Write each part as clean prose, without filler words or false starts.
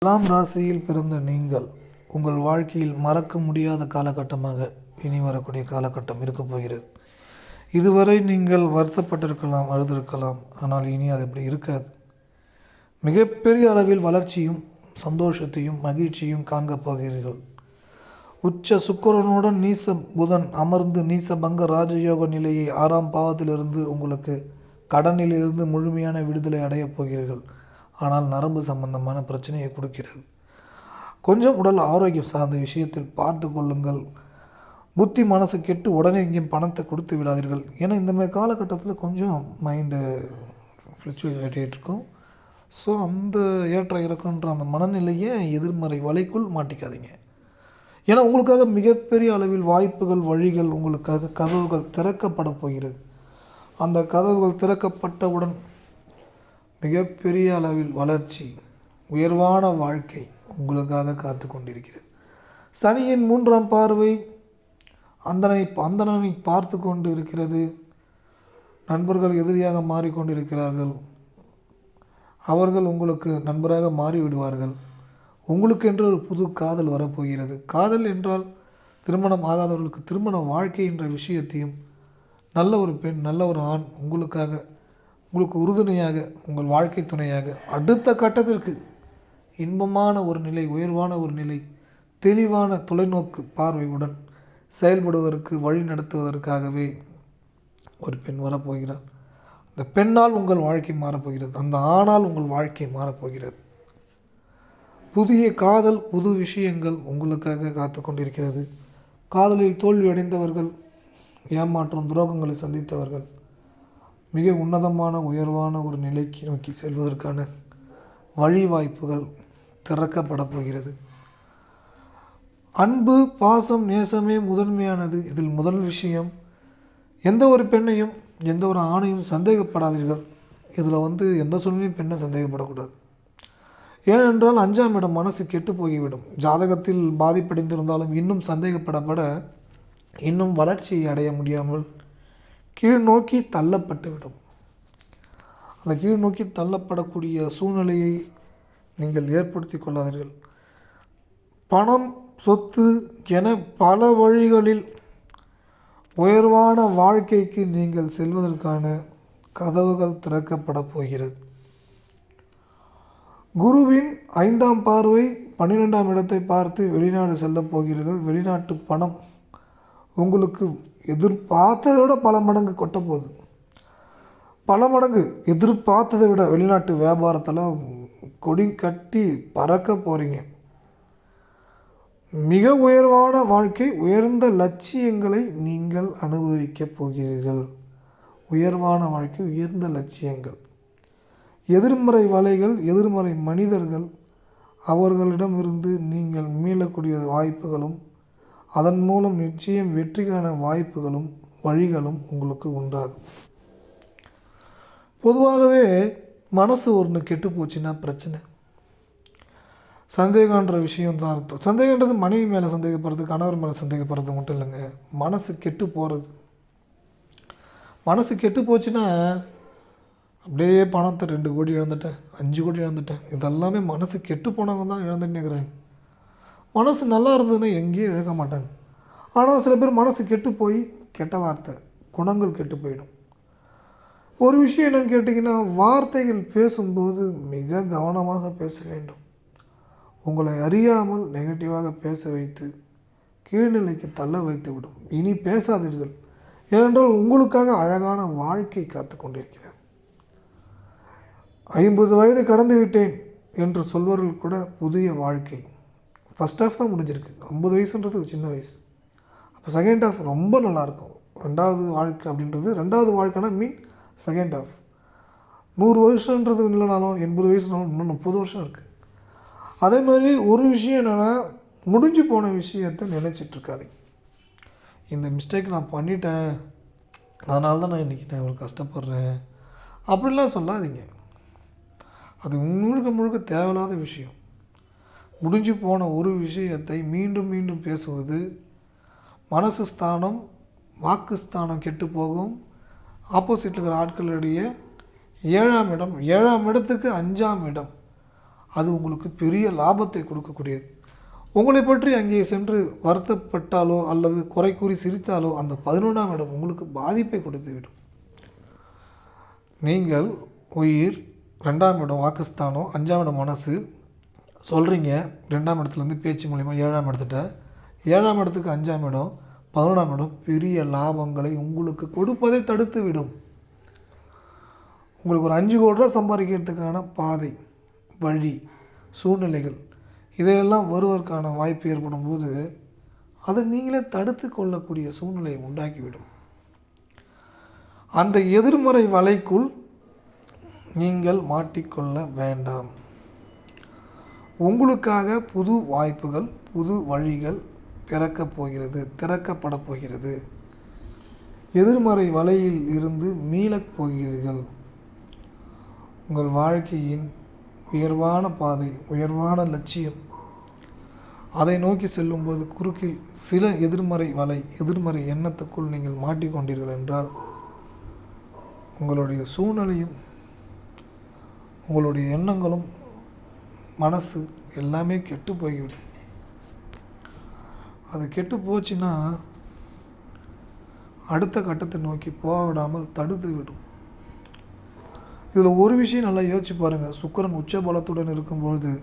துலாம் ராசியில் பிறந்த நீங்கள் உங்கள் வாழ்க்கையில் மறக்க முடியாத காலகட்டமாக இனி வரக்கூடிய காலகட்டம் இருக்கப் போகிறது. இதுவரை நீங்கள் வருத்தப்பட்டிருக்கலாம், அழுதிருக்கலாம். ஆனால் இனி அது இப்படி இருக்காது. மிகப்பெரிய அளவில் வளர்ச்சியும் சந்தோஷத்தையும் மகிழ்ச்சியும் காண்கப் போகிறீர்கள். உச்ச சுக்கிரனுடன் நீச புதன் அமர்ந்து நீசபங்க ராஜயோக நிலையை 6ஆம் பாவத்திலிருந்து உங்களுக்கு கடனிலிருந்து முழுமையான விடுதலை அடையப் போகிறீர்கள். ஆனால் நரம்பு சம்பந்தமான பிரச்சனையை கொடுக்கிறது. கொஞ்சம் உடல் ஆரோக்கியம் சார்ந்த விஷயத்தில் பார்த்து கொள்ளுங்கள். புத்தி மனசு கெட்டு உடனே எங்கேயும் பணத்தை கொடுத்து விடாதீர்கள். ஏன்னா இந்த மாதிரி காலகட்டத்தில் கொஞ்சம் மைண்டு ஃப்ளக்சுவேட் இருக்கும். ஸோ அந்த ஏற்ற இறக்கன்ற அந்த மனநிலையை எதிர்மறை வலைக்குள் மாட்டிக்காதீங்க. ஏன்னா உங்களுக்காக மிகப்பெரிய அளவில் வாய்ப்புகள் வழிகள் உங்களுக்காக கதவுகள் திறக்கப்பட போகிறது. அந்த கதவுகள் திறக்கப்பட்டவுடன் மிகப்பெரிய அளவில் வளர்ச்சி உயர்வான வாழ்க்கை உங்களுக்காக காத்து கொண்டிருக்கிறது. சனியின் 3ஆம் பார்வை அந்தணனை பார்த்து கொண்டு இருக்கிறது. நண்பர்கள் எதிரியாக மாறிக்கொண்டிருக்கிறார்கள். அவர்கள் உங்களுக்கு நண்பராக மாறிவிடுவார்கள். உங்களுக்கு என்று ஒரு புது காதல் வரப்போகிறது. காதல் என்றால் திருமணம் ஆகாதவர்களுக்கு திருமண வாழ்க்கை என்ற விஷயத்தையும் நல்ல ஒரு பெண் நல்ல ஒரு ஆண் உங்களுக்கு உறுதுணையாக உங்கள் வாழ்க்கை துணையாக அடுத்த கட்டத்திற்கு இன்பமான ஒரு நிலை உயர்வான ஒரு நிலை தெளிவான தொலைநோக்கு பார்வையுடன் செயல்படுவதற்கு வழி நடத்துவதற்காகவே ஒரு பெண் வரப்போகிறார். அந்த பெண்ணால் உங்கள் வாழ்க்கை மாறப்போகிறது. அந்த ஆணால் உங்கள் வாழ்க்கை மாறப்போகிறது. புதிய காதல் புது விஷயங்கள் உங்களுக்காக காத்து கொண்டிருக்கிறது. காதலில் தோல்வி அடைந்தவர்கள் ஏமாற்றம் துரோகங்களை சந்தித்தவர்கள் மிக உன்னதமான உயர்வான ஒரு நிலைக்கு நோக்கி செல்வதற்கான வழி வாய்ப்புகள் திறக்கப்பட போகிறது. அன்பு பாசம் நேசமே முதன்மையானது. இதில் முதல் விஷயம், எந்த ஒரு பெண்ணையும் எந்த ஒரு ஆணையும் சந்தேகப்படாதீர்கள். இதில் எந்த சூழ்நிலையும் பெண்ணை சந்தேகப்படக்கூடாது. ஏனென்றால் 5ஆம் இடம் மனசு கெட்டு போய்விடும். ஜாதகத்தில் பாதிப்படைந்திருந்தாலும் இன்னும் சந்தேகப்படப்பட இன்னும் வளர்ச்சியை அடைய முடியாமல் கீழ் நோக்கி தள்ளப்பட்டுவிடும். அந்த கீழ் நோக்கி தள்ளப்படக்கூடிய சூழ்நிலையை நீங்கள் ஏற்படுத்தி கொள்ளாதீர்கள். பணம் சொத்து என பல வழிகளில் உயர்வான வாழ்க்கைக்கு நீங்கள் செல்வதற்கான கதவுகள் திறக்கப்பட போகிறது. குருவின் 5ஆம் பார்வை 12ஆம் இடத்தை பார்த்து வெளிநாடு செல்லப் போகிறீர்கள். வெளிநாட்டு பணம் உங்களுக்கு எதிர்பார்த்ததை விட பல மடங்கு கொட்டப்போகுது. பல மடங்கு எதிர்பார்த்ததை விட வெளிநாட்டு வியாபாரத்தில் கொடி கட்டி பறக்க போகிறீங்க. மிக உயர்வான வாழ்க்கை உயர்ந்த லட்சியங்களை நீங்கள் அனுபவிக்கப் போகிறீர்கள். உயர்வான வாழ்க்கை உயர்ந்த லட்சியங்கள். எதிர்மறை வலைகள் எதிர்மறை மனிதர்கள் அவர்களிடமிருந்து நீங்கள் மீளக்கூடிய வாய்ப்புகளும் அதன் மூலம் நிச்சயம் வெற்றிக்கான வாய்ப்புகளும் வழிகளும் உங்களுக்கு உண்டாகும். பொதுவாகவே மனசு ஒன்று கெட்டு போச்சுன்னா பிரச்சனை. சந்தேகன்ற விஷயம் தான் அர்த்தம். சந்தேகன்றது மனைவி மேலே சந்தேகப்படுறது கணவர் மேலே சந்தேகப்படுறது மட்டும் இல்லைங்க. மனசு கெட்டு போகிறது. மனசு கெட்டு போச்சுன்னா அப்படியே பணத்தை 2 கோடி இழந்துட்டேன் 5 கோடி இழந்துட்டேன். இதெல்லாமே மனசு கெட்டு போனவங்க தான் இழந்துட்டு இருக்கிறாங்க. மனசு நல்லா இருந்ததுன்னா எங்கேயும் இழக்க மாட்டாங்க. ஆனால் சில பேர் மனசு கெட்டு போய் கெட்ட வார்த்தை குணங்கள் கெட்டு போயிடும். ஒரு விஷயம் என்னென்னு கேட்டிங்கன்னா, வார்த்தைகள் பேசும்போது மிக கவனமாக பேச வேண்டும். உங்களை அறியாமல் நெகட்டிவாக பேச வைத்து கீழ்நிலைக்கு தள்ள வைத்து விடும். இனி பேசாதீர்கள். ஏனென்றால் உங்களுக்காக அழகான வாழ்க்கை காத்து கொண்டிருக்கிறது. 50 வயது கடந்து விட்டேன் என்று சொல்வர்கள் கூட புதிய வாழ்க்கை ஃபஸ்ட் ஹாஃப் தான் முடிஞ்சிருக்கு. 50 வயசுன்றது ஒரு சின்ன வயசு. அப்போ செகண்ட் ஹாஃப் ரொம்ப நல்லாயிருக்கும். 2வது வாழ்க்கை அப்படின்றது 2வது வாழ்க்கைனா செகண்ட் ஹாஃப். 100 வருஷன்றது இல்லைனாலும் 80 வயசுனாலும் இன்னும் 30 வருஷம் இருக்குது. அதே மாதிரி ஒரு விஷயம் என்னென்னா, முடிஞ்சு போன விஷயத்தை நினச்சிட்ருக்காதீங்க. இந்த மிஸ்டேக் நான் பண்ணிட்டேன், அதனால தான் நான் இன்றைக்கி இவ்வளோ கஷ்டப்படுறேன் அப்படிலாம் சொல்லாதீங்க. அது முழுக்க முழுக்க தேவையில்லாத விஷயம். முடிஞ்சு போன ஒரு விஷயத்தை மீண்டும் மீண்டும் பேசுவது மனசு ஸ்தானம் வாக்கு ஸ்தானம் கெட்டு போகும். ஆப்போசிட்டில் இருக்கிற ஆட்களுடைய 7ஆம் இடம் 7ஆம் இடத்துக்கு 5ஆம் இடம் அது உங்களுக்கு பெரிய லாபத்தை கொடுக்கக்கூடியது. உங்களை பற்றி அங்கே சென்று வருத்தப்பட்டாலோ அல்லது குறை கூறி சிரித்தாலோ அந்த 11ஆம் இடம் உங்களுக்கு பாதிப்பை கொடுத்துவிடும். நீங்கள் உயிர், 2ஆம் இடம் வாக்குஸ்தானம், 5ஆம் இடம் மனசு சொல்கிறீங்க. 2ஆம் இடத்துலேருந்து பேச்சு மூலிமா 7ஆம் இடத்துட்ட, 7ஆம் இடத்துக்கு 5ஆம் இடம், 11ஆம் இடம் பெரிய லாபங்களை உங்களுக்கு கொடுப்பதை தடுத்து விடும். உங்களுக்கு ஒரு 5 கோடி ரூபா சம்பாதிக்கிறதுக்கான பாதை, வழி, சூழ்நிலைகள் இதையெல்லாம் வருவதற்கான வாய்ப்பு ஏற்படும் போது அதை நீங்களே தடுத்து கொள்ளக்கூடிய சூழ்நிலையை உண்டாக்கிவிடும். அந்த எதிர்மறை வலைக்குள் நீங்கள் மாட்டிக்கொள்ள வேண்டாம். உங்களுக்காக புது வாய்ப்புகள், புது வழிகள் திறக்கப்பட போகிறது. எதிர்மறை வலையில் இருந்து மீளப் போகிறீர்கள். உங்கள் வாழ்க்கையின் உயர்வான பாதை, உயர்வான லட்சியம், அதை நோக்கி செல்லும்போது குறுக்கில் சில எதிர்மறை வலை, எதிர்மறை எண்ணத்துக்குள் நீங்கள் மாட்டிக்கொண்டீர்கள் என்றால் உங்களுடைய சூழ்நிலையும் உங்களுடைய எண்ணங்களும் மனசு எல்லாமே கெட்டு போய்விடும். அது கெட்டு போச்சுன்னா அடுத்த கட்டத்தை நோக்கி போக விடாமல் தடுத்து விடும். இதில் ஒரு விஷயம் நல்லா யோசிச்சு பாருங்கள். சுக்கிரன் உச்ச பலத்துடன் இருக்கும்பொழுது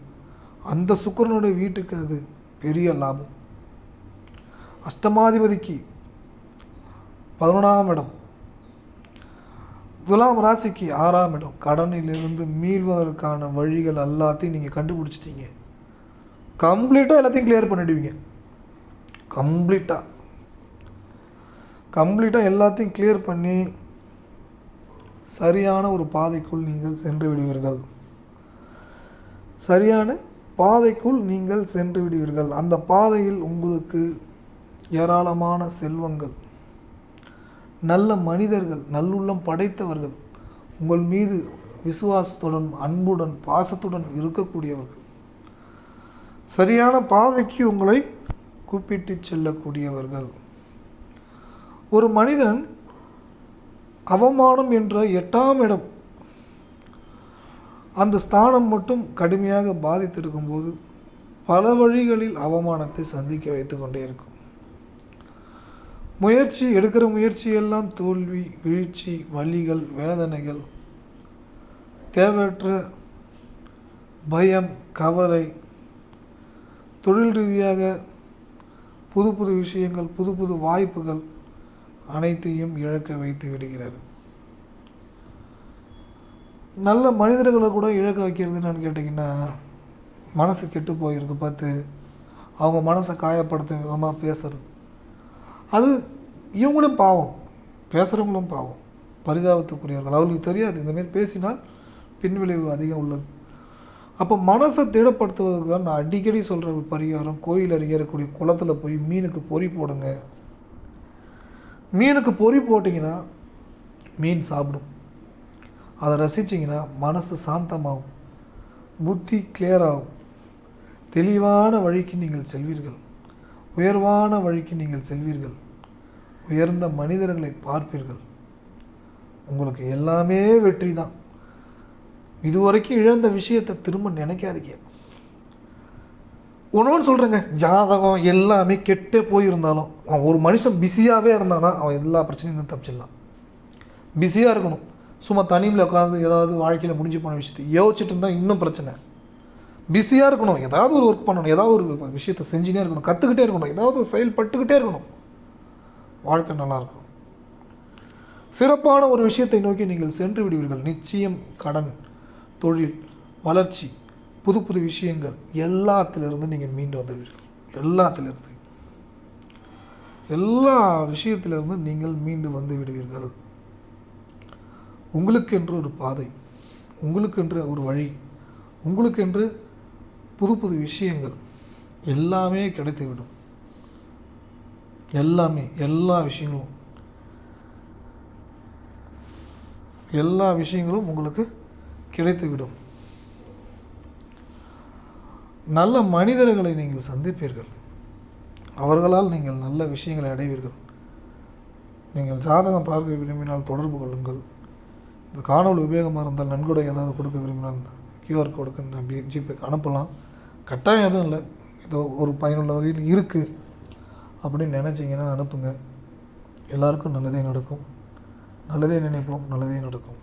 அந்த சுக்கிரனுடைய வீட்டுக்கு அது பெரிய லாபம். அஷ்டமாதிபதிக்கு 11ஆம் இடம், துலாம் ராசிக்கு 6ஆம் இடம். கடனிலிருந்து மீள்வதற்கான வழிகள் எல்லாத்தையும் நீங்கள் கண்டுபிடிச்சிட்டீங்க. கம்ப்ளீட்டாக எல்லாத்தையும் கிளியர் பண்ணிடுவீங்க. கம்ப்ளீட்டாக எல்லாத்தையும் கிளியர் பண்ணி சரியான ஒரு பாதைக்குள் நீங்கள் சென்று விடுவீர்கள். அந்த பாதையில் உங்களுக்கு ஏராளமான செல்வங்கள், நல்ல மனிதர்கள், நல்லுள்ளம் படைத்தவர்கள், உங்கள் மீது விசுவாசத்துடன், அன்புடன், பாசத்துடன் இருக்கக்கூடியவர்கள், சரியான பாதைக்கு உங்களை கூப்பிட்டு செல்லக்கூடியவர்கள். ஒரு மனிதன் அவமானம் என்ற 8ஆம் இடம், அந்த ஸ்தானம் மட்டும் கடுமையாக பாதித்திருக்கும்போது பல வழிகளில் அவமானத்தை சந்திக்க வைத்து கொண்டே இருக்கும். எடுக்கிற முயற்சியெல்லாம் தோல்வி, வீழ்ச்சி, வலிகள், வேதனைகள், தேவையற்ற பயம், கவலை, தொழில் ரீதியாக புது புது விஷயங்கள், புது புது வாய்ப்புகள் அனைத்தையும் இழக்க வைத்து விடுகிறது. நல்ல மனிதர்களை கூட இழக்க வைக்கிறது என்னன்னு கேட்டிங்கன்னா, மனசு கெட்டு போயிருக்கு பார்த்து அவங்க மனசை காயப்படுத்தும் விதமாக பேசுறது. அது இவங்களும் பாவம், பேசுகிறவங்களும் பாவம், பரிதாபத்துக்குரியவர்கள். அவர்களுக்கு தெரியாது இந்தமாரி பேசினால் பின்விளைவு அதிகம் உள்ளது. அப்போ மனசை திடப்படுத்துவதற்கு தான் நான் அடிக்கடி சொல்கிற ஒரு பரிகாரம், கோயில் அருகே இருக்கக்கூடிய குளத்தில் போய் மீனுக்கு பொறி போடுங்க. மீனுக்கு பொறி போட்டிங்கன்னா மீன் சாப்பிடும். அதை ரசிச்சிங்கன்னா மனசு சாந்தமாகும், புத்தி கிளியர் ஆகும், தெளிவான வழிக்கு நீங்கள் செல்வீர்கள், உயர்வான வழிக்கு நீங்கள் செல்வீர்கள், உயர்ந்த மனிதர்களை பார்ப்பீர்கள். உங்களுக்கு எல்லாமே வெற்றி தான். இதுவரைக்கும் இழந்த விஷயத்தை திரும்ப நினைக்காதீங்க. ஒன்று சொல்கிறேங்க, ஜாதகம் எல்லாமே கெட்டே போயிருந்தாலும் அவன் ஒரு மனுஷன் பிஸியாகவே இருந்தானா அவன் எல்லா பிரச்சனையும் தப்பிச்சிடலாம். பிஸியாக இருக்கணும். சும்மா தனிமையில் உட்காந்து ஏதாவது வாழ்க்கையில் முடிஞ்சு போன விஷயத்தை யோசிச்சுட்டு இருந்தால் இன்னும் பிரச்சனை. பிஸியாக இருக்கணும், ஏதாவது ஒரு ஒர்க் பண்ணணும், ஏதாவது ஒரு விஷயத்தை செஞ்சுனே இருக்கணும், கற்றுக்கிட்டே இருக்கணும், ஏதாவது ஒரு செயல்பட்டுக்கிட்டே இருக்கணும். வாழ்க்கை நல்லாயிருக்கும். சிறப்பான ஒரு விஷயத்தை நோக்கி நீங்கள் சென்று விடுவீர்கள். நிச்சயம் கடன், தொழில், வளர்ச்சி, புது புது விஷயங்கள் எல்லாத்திலிருந்து நீங்கள் மீண்டு வந்துடுவீர்கள். எல்லா விஷயத்திலிருந்து நீங்கள் மீண்டு வந்து விடுவீர்கள். உங்களுக்கென்று ஒரு பாதை, உங்களுக்கென்று ஒரு வழி, உங்களுக்கென்று புது புது விஷயங்கள் எல்லாமே கிடைத்துவிடும். எல்லா விஷயங்களும் உங்களுக்கு கிடைத்துவிடும். நல்ல மனிதர்களை நீங்கள் சந்திப்பீர்கள். அவர்களால் நீங்கள் நல்ல விஷயங்களை அடைவீர்கள். நீங்கள் ஜாதகம் பார்க்க விரும்பினால் தொடர்பு கொள்ளுங்கள். இந்த காணொளி உபயோகமாக இருந்தால், நன்கொடை ஏதாவது கொடுக்க விரும்பினால் கியூஆர் கோடுக்கு நான் ஜிபேக்கு அனுப்பலாம். கட்டாயம் எதுவும் இல்லை, ஏதோ ஒரு பயனுள்ள வகையில் இருக்குது அப்படின்னு நினச்சிங்கன்னா அனுப்புங்க. எல்லாருக்கும் நல்லதே நடக்கும். நல்லதே நினைப்போம், நல்லதே நடக்கும்.